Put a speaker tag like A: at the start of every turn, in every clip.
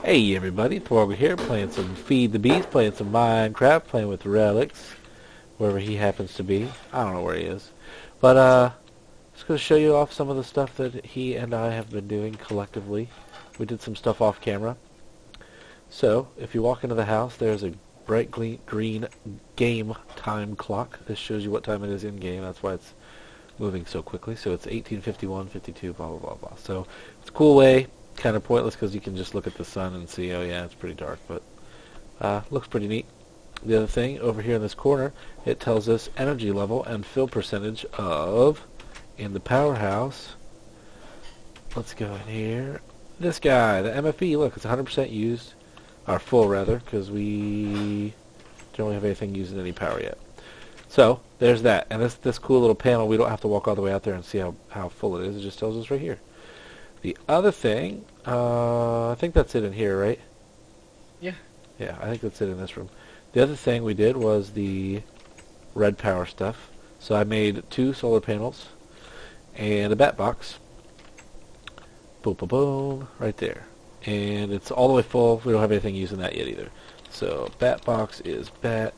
A: Hey everybody, Thwargle here, playing some Feed the Beast, playing some Minecraft, playing with Relics, wherever he happens to be. I don't know where he is. But, just going to show you off some of the stuff that he and I have been doing collectively. We did some stuff off camera. So, if you walk into the house, there's a bright green game time clock. This shows you what time it is in-game, that's why it's moving so quickly. So it's 18:51, 52, blah, blah, blah, blah. So, it's a cool way. Kind of pointless because you can just look at the sun and see, oh yeah, it's pretty dark, but looks pretty neat. The other thing, over here in this corner, it tells us energy level and fill percentage of, in the powerhouse, let's go in here, this guy, the MFE, look, it's 100% used, or full rather, because we don't really have anything using any power yet. So, there's that, and this cool little panel, we don't have to walk all the way out there and see how full it is, it just tells us right here. The other thing, I think that's it in here, right?
B: Yeah.
A: Yeah, I think that's it in this room. The other thing we did was the red power stuff. So I made 2 solar panels and a bat box. Boom, boom, boom, right there. And it's all the way full. We don't have anything using that yet either. So bat box is bat.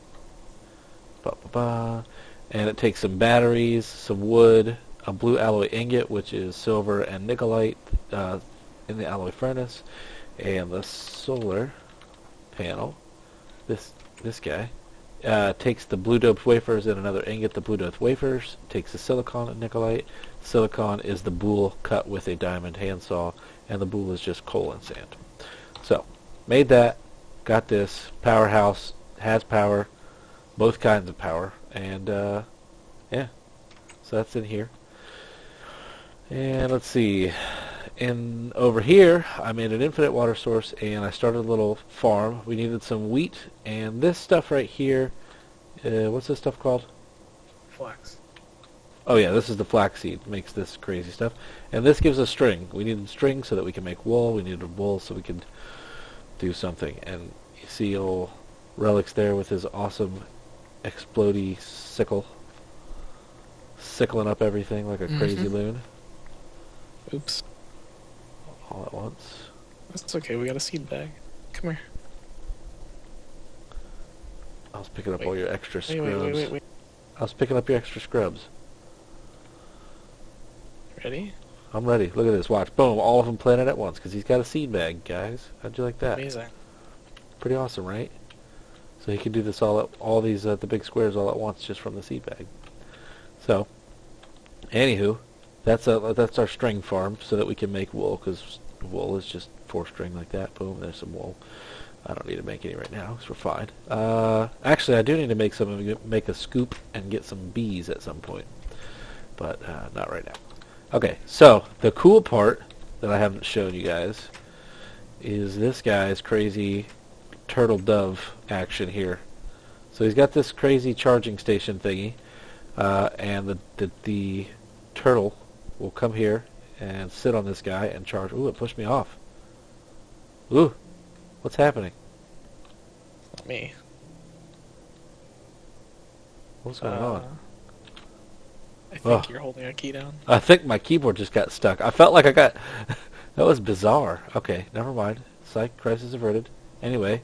A: Ba, ba, ba. And it takes some batteries, some wood, a blue alloy ingot, which is silver and nickelite in the alloy furnace, and the solar panel, this guy, takes the blue doped wafers and another ingot, the blue doped wafers, takes the silicon and nickelite. Silicon is the boule cut with a diamond handsaw, and the boule is just coal and sand. So, made that, got this, powerhouse, has power, both kinds of power, and yeah, so that's in here. And let's see, over here I made an infinite water source and I started a little farm. We needed some wheat, and this stuff right here, what's this stuff called?
B: Flax.
A: Oh yeah, this is the flaxseed, makes this crazy stuff. And this gives us string. We needed string so that we can make wool, we needed wool so we could do something. And you see old Relics there with his awesome explodey sickle, sickling up everything like a crazy loon.
B: Oops.
A: All at once.
B: That's okay, we got a seed bag. Come here.
A: I was picking up all your extra scrubs.
B: Wait.
A: I was picking up your extra scrubs.
B: Ready?
A: I'm ready. Look at this. Watch. Boom. All of them planted at once because he's got a seed bag, guys. How'd you like that?
B: Amazing.
A: Pretty awesome, right? So he can do this all these the big squares all at once just from the seed bag. So, anywho, that's our string farm so that we can make wool, because wool is just 4 string like that. Boom, there's some wool. I don't need to make any right now because we're fine. Actually, I do need to make a scoop and get some bees at some point, but not right now. Okay, so the cool part that I haven't shown you guys is this guy's crazy turtle dove action here. So he's got this crazy charging station thingy, and the turtle will come here and sit on this guy and charge. Ooh, it pushed me off. Ooh, what's happening?
B: Not me.
A: What's going on?
B: I think you're holding a key down.
A: I think my keyboard just got stuck. I felt like I got... That was bizarre. Okay, never mind. Psych, crisis averted. Anyway,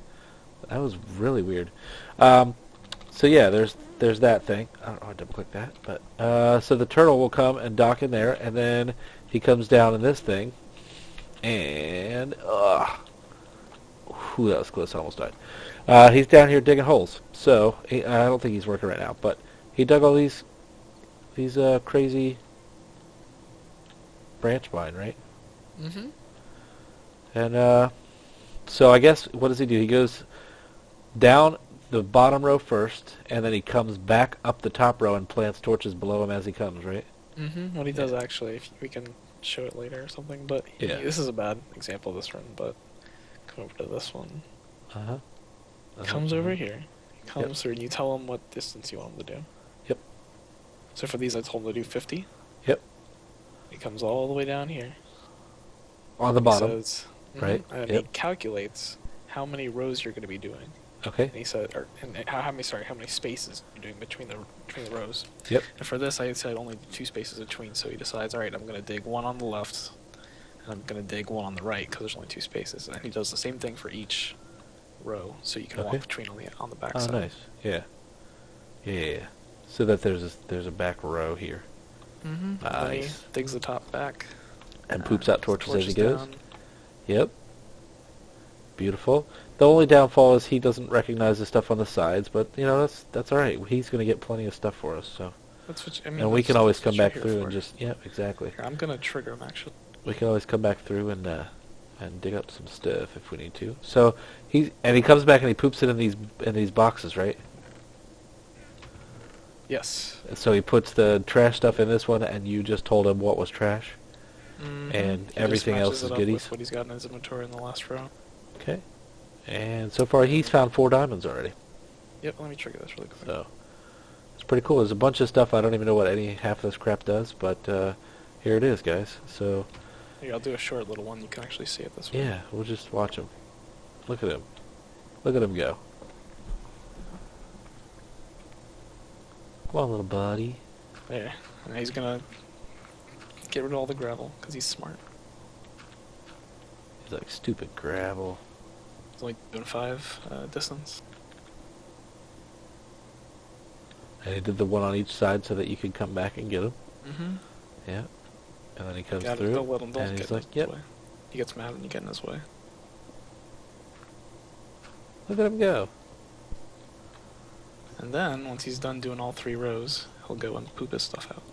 A: that was really weird. So yeah, there's that thing. I don't know how to double click that, but so the turtle will come and dock in there, and then he comes down in this thing, and ooh, that was close. I almost died. He's down here digging holes. So I don't think he's working right now, but he dug all these crazy branch vine, right?
B: Mm-hmm.
A: And so I guess what does he do? He goes down the bottom row first, and then he comes back up the top row and plants torches below him as he comes, right?
B: Mm-hmm. What he does actually, if we can show it later or something, but this is a bad example of this run, but come over to this one. Comes over here. He comes through and you tell him what distance you want him to do.
A: Yep.
B: So for these I told him to do 50.
A: Yep.
B: He comes all the way down here.
A: On the bottom.
B: He says,
A: right.
B: And he calculates how many rows you're going to be doing.
A: Okay.
B: And he said, how many spaces you're doing between the rows.
A: Yep.
B: And for this, I said only 2 spaces between. So he decides, all right, I'm going to dig 1 on the left, and I'm going to dig one on the right because there's only 2 spaces. And he does the same thing for each row, so you can walk between on the back side.
A: Oh, nice. Yeah. Yeah. So that there's a back row here.
B: Mm-hmm.
A: Nice.
B: Then he digs the top back.
A: And poops out torches as he goes.
B: Down.
A: Yep. Beautiful. The only downfall is he doesn't recognize the stuff on the sides, but you know that's all right. He's going to get plenty of stuff for us. So.
B: That's what I mean.
A: And we can always come back through and just exactly.
B: Here, I'm going to trigger him actually.
A: We can always come back through and dig up some stuff if we need to. So he comes back and he poops it in these boxes, right?
B: Yes.
A: So he puts the trash stuff in this one, and you just told him what was trash, and everything else is goodies.
B: With what he's got in his inventory in the last row.
A: Okay. And so far he's found 4 diamonds already.
B: Yep. Let me trigger this really quick.
A: So it's pretty cool. There's a bunch of stuff I don't even know what half of this crap does, but here it is, guys. So.
B: Here, I'll do a short little one. You can actually see it this way.
A: Yeah, we'll just watch him. Look at him. Look at him go. Come on, little buddy.
B: There. And he's gonna get rid of all the gravel because he's smart.
A: He's like, stupid gravel.
B: He's only doing 5 distance.
A: And he did the one on each side so that you could come back and get him.
B: Mm-hmm.
A: Yeah. And then he comes
B: Don't
A: through,
B: let him, don't
A: and
B: get
A: he's
B: in
A: like,
B: his
A: yep.
B: way. He gets mad when you get in his way.
A: Look at him go.
B: And then, once he's done doing all 3 rows, he'll go and poop his stuff out.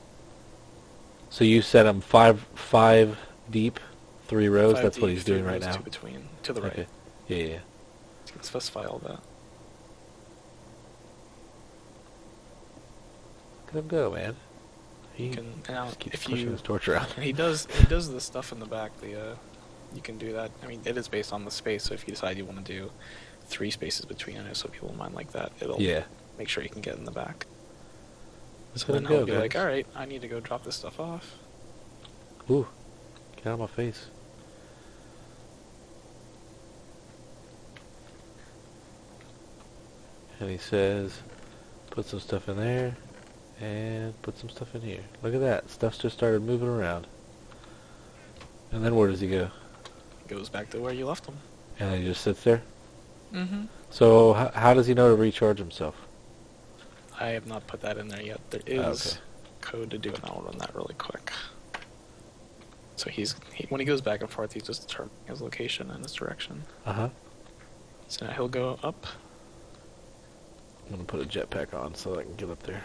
A: So you set him five deep, 3 rows. That's what he's doing right now.
B: 2 between, to the right.
A: Okay. Yeah.
B: You can specify all that.
A: Look at him go, man. He
B: just
A: keeps pushing his torch around.
B: And he does the stuff in the back. You can do that. I mean, it is based on the space. So if you decide you want to do 3 spaces between, I know some people mind like that. It'll make sure you can get in the back. So then he'll be like, all right, I need to go drop this stuff off.
A: Ooh, get out of my face. And he says, put some stuff in there, and put some stuff in here. Look at that. Stuff's just started moving around. And then where does he go?
B: He goes back to where you left him.
A: And then he just sits there?
B: Mm-hmm.
A: So how does he know to recharge himself?
B: I have not put that in there yet. There is code to do it, and I'll run that really quick. So when he goes back and forth, he's just determining his location and his direction.
A: Uh-huh.
B: So now he'll go up.
A: I'm going to put a jetpack on so I can get up there.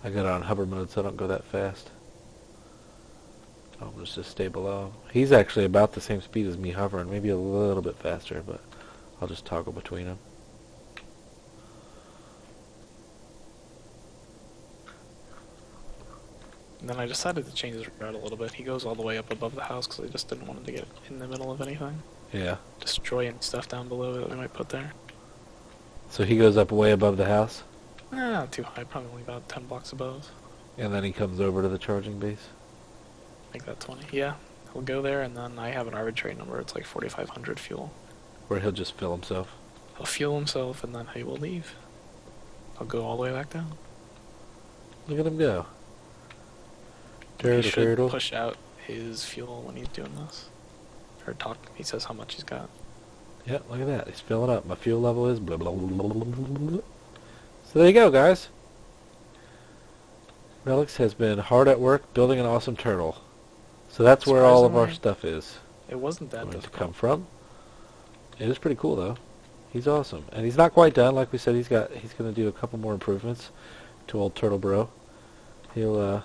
A: I got it on hover mode so I don't go that fast. I'll just stay below. He's actually about the same speed as me hovering, maybe a little bit faster, but I'll just toggle between them.
B: And then I decided to change his route a little bit. He goes all the way up above the house because I just didn't want him to get in the middle of anything.
A: Yeah.
B: Destroy any stuff down below that we might put there.
A: So he goes up way above the house?
B: Not too high, probably only about 10 blocks above.
A: And then he comes over to the charging base?
B: Make that 20. Yeah, he'll go there, and then I have an arbitrary number. It's like 4,500 fuel.
A: Where he'll just fill himself?
B: He'll fuel himself, and then he will leave. I'll go all the way back down.
A: Look at him go.
B: He should push out his fuel when he's doing this. Or talk. He says how much he's got.
A: Yeah, look at that. He's filling up. My fuel level is blah, blah, blah, blah, blah, blah, blah. So there you go, guys. Relix has been hard at work building an awesome turtle. So that's where all of our stuff is.
B: It wasn't that difficult
A: to come from. It is pretty cool, though. He's awesome. And he's not quite done. Like we said, he's going to do a couple more improvements to old Turtle Bro. He'll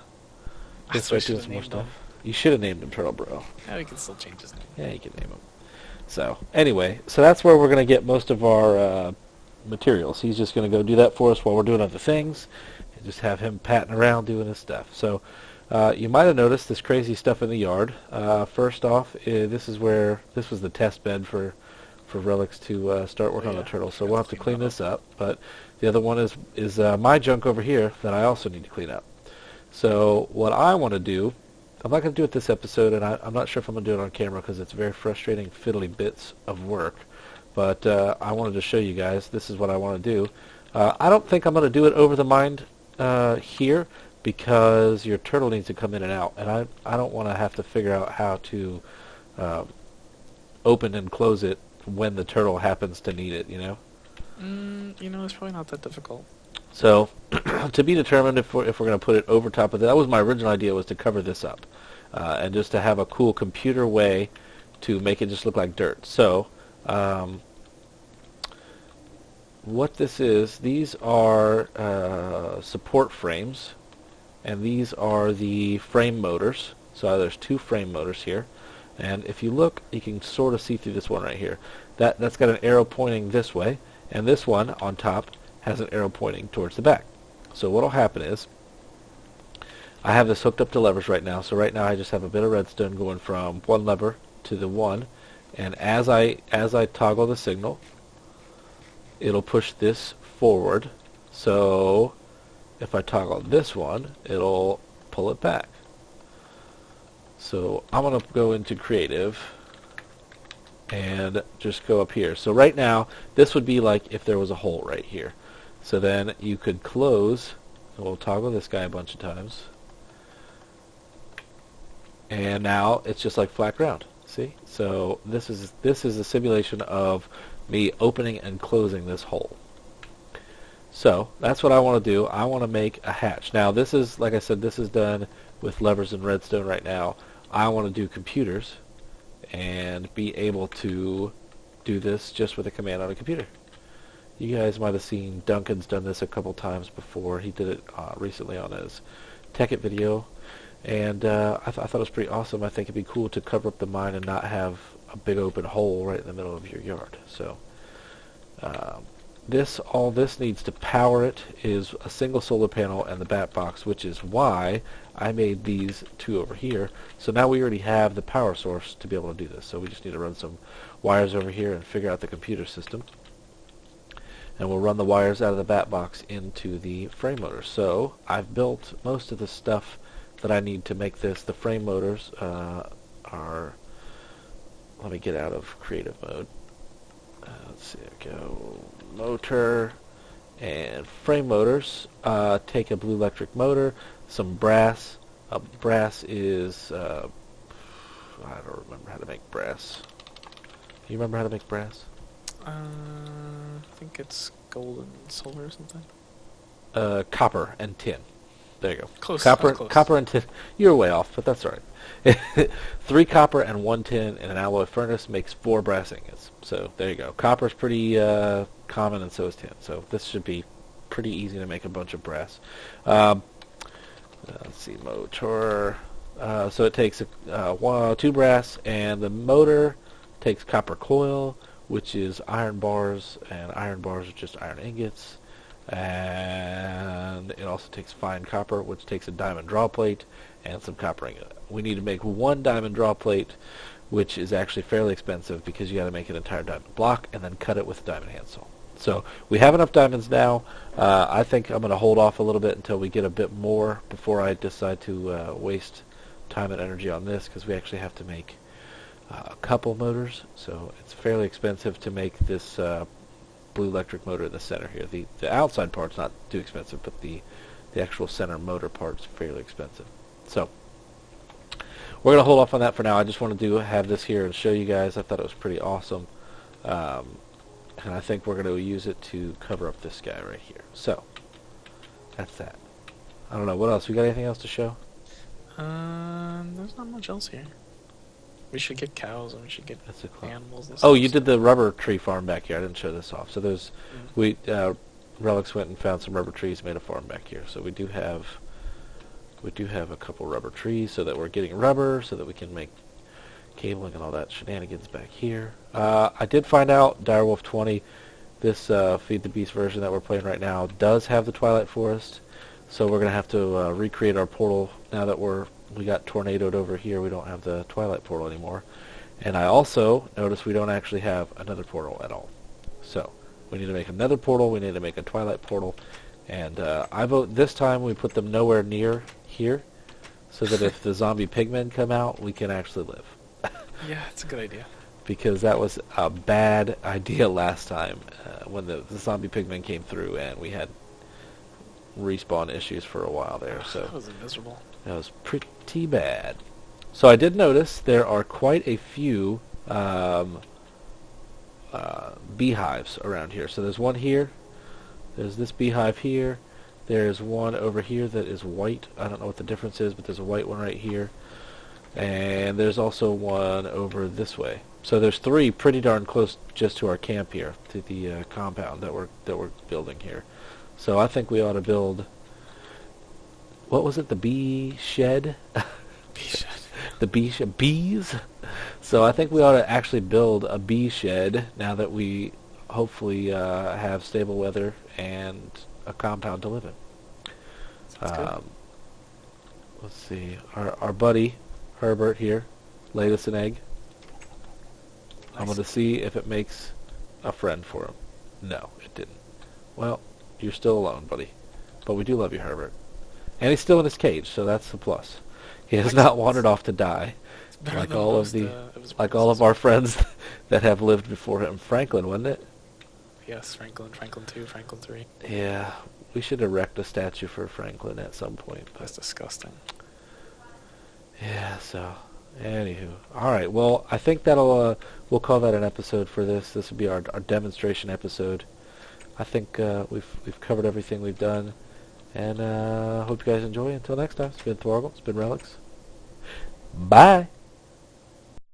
A: start doing some more stuff. You should have named him Turtle Bro.
B: Yeah, we can still change his name.
A: Yeah, you can name him. So, anyway, so that's where we're going to get most of our materials. He's just going to go do that for us while we're doing other things, and just have him patting around doing his stuff. So, you might have noticed this crazy stuff in the yard. First off, this was the test bed for Relix to start working on the turtle. So we'll have to clean this up. But the other one is my junk over here that I also need to clean up. So what I want to do, I'm not going to do it this episode, and I'm not sure if I'm going to do it on camera because it's very frustrating, fiddly bits of work. But I wanted to show you guys this is what I want to do. I don't think I'm going to do it over the mined here because your turtle needs to come in and out, and I don't want to have to figure out how to open and close it when the turtle happens to need it, you know?
B: It's probably not that difficult.
A: So, to be determined if we're going to put it over top of that was my original idea, was to cover this up. And just to have a cool computer way to make it just look like dirt. So, what this is, these are support frames, and these are the frame motors. So there's 2 frame motors here. And if you look, you can sort of see through this one right here. That's got an arrow pointing this way, and this one on top has an arrow pointing towards the back. So what will happen is, I have this hooked up to levers right now. So right now I just have a bit of redstone going from one lever to the one, and as I toggle the signal, it'll push this forward. So if I toggle this one, it'll pull it back. So I'm going to go into creative and just go up here. So right now, this would be like if there was a hole right here. So then you could close, and we'll toggle this guy a bunch of times. And now it's just like flat ground. See? So this is a simulation of me opening and closing this hole. So that's what I want to do. I want to make a hatch. Now this is, like I said, this is done with levers and redstone right now. I want to do computers and be able to do this just with a command on a computer. You guys might have seen Duncan's done this a couple times before. He did it recently on his Tech It video, and I thought it was pretty awesome. I think it'd be cool to cover up the mine and not have a big open hole right in the middle of your yard. So all this needs to power it is a single solar panel and the bat box, which is why I made these 2 over here. So now we already have the power source to be able to do this. So we just need to run some wires over here and figure out the computer system. And we'll run the wires out of the bat box into the frame motor. So I've built most of the stuff that I need to make this. The frame motors are, let me get out of creative mode. Let's see, there we go. Motor and frame motors. Take a blue electric motor, some brass. Brass is, I don't remember how to make brass. Do you remember how to make brass?
B: I think it's gold and silver or something.
A: Copper and tin. There you go.
B: Close.
A: Copper and tin. You're way off, but that's all right. 3 copper and 1 tin in an alloy furnace makes 4 brass ingots. So there you go. Copper's pretty common, and so is tin. So this should be pretty easy to make a bunch of brass. Let's see, motor. So it takes 2 brass, and the motor takes copper coil, which is iron bars, and iron bars are just iron ingots. And it also takes fine copper, which takes a diamond draw plate and some copper ingot. We need to make 1 diamond draw plate, which is actually fairly expensive because you got to make an entire diamond block and then cut it with a diamond handsaw. So we have enough diamonds now. I think I'm going to hold off a little bit until we get a bit more before I decide to waste time and energy on this, because we actually have to make a couple motors. So it's fairly expensive to make this blue electric motor in the center here. The outside part's not too expensive, but the actual center motor part's fairly expensive. So we're going to hold off on that for now. I just wanted to have this here and show you guys. I thought it was pretty awesome. And I think we're going to use it to cover up this guy right here. So that's that. I don't know. What else? We got anything else to show?
B: There's not much else here. We should get cows and we should get animals and stuff.
A: Oh, you did the rubber tree farm back here. I didn't show this off. So there's, Relics went and found some rubber trees, made a farm back here. So we do have a couple rubber trees, so that we're getting rubber, so that we can make cabling and all that shenanigans back here. I did find out Direwolf 20, this Feed the Beast version that we're playing right now, does have the Twilight Forest. So we're gonna have to recreate our portal now that we got tornadoed over here. We don't have the Twilight portal anymore. And I also noticed we don't actually have another portal at all. So we need to make another portal. We need to make a Twilight portal. And I vote this time we put them nowhere near here, so that if the zombie pigmen come out, we can actually live.
B: Yeah, it's a good idea.
A: Because that was a bad idea last time when the zombie pigmen came through and we had respawn issues for a while there. So
B: that was miserable.
A: That was pretty bad. So I did notice there are quite a few beehives around here. So there's one here. There's this beehive here. There's one over here that is white. I don't know what the difference is, but there's a white one right here. And there's also one over this way. So there's 3 pretty darn close just to our camp here, to the compound that we're building here. So I think we ought to build. What was it? The bee shed.
B: Bee shed.
A: The bee shed. Bees. So I think we ought to actually build a bee shed now that we hopefully have stable weather and a compound to live in. Let's see. Our buddy Herbert here laid us an egg. Nice. I'm going to see if it makes a friend for him. No, it didn't. Well, you're still alone, buddy. But we do love you, Herbert. And he's still in his cage, so that's a plus. He has not wandered off to die, like all of our friends that have lived before him. Franklin, wasn't it?
B: Yes, Franklin 2, Franklin 3.
A: Yeah, we should erect a statue for Franklin at some point.
B: That's disgusting.
A: Yeah, so, anywho. Alright, well, I think that'll, we'll call that an episode for this. This will be our demonstration episode. I think we've covered everything we've done. And hope you guys enjoy. Until next time, it's been Thwargle, it's been Relics. Bye!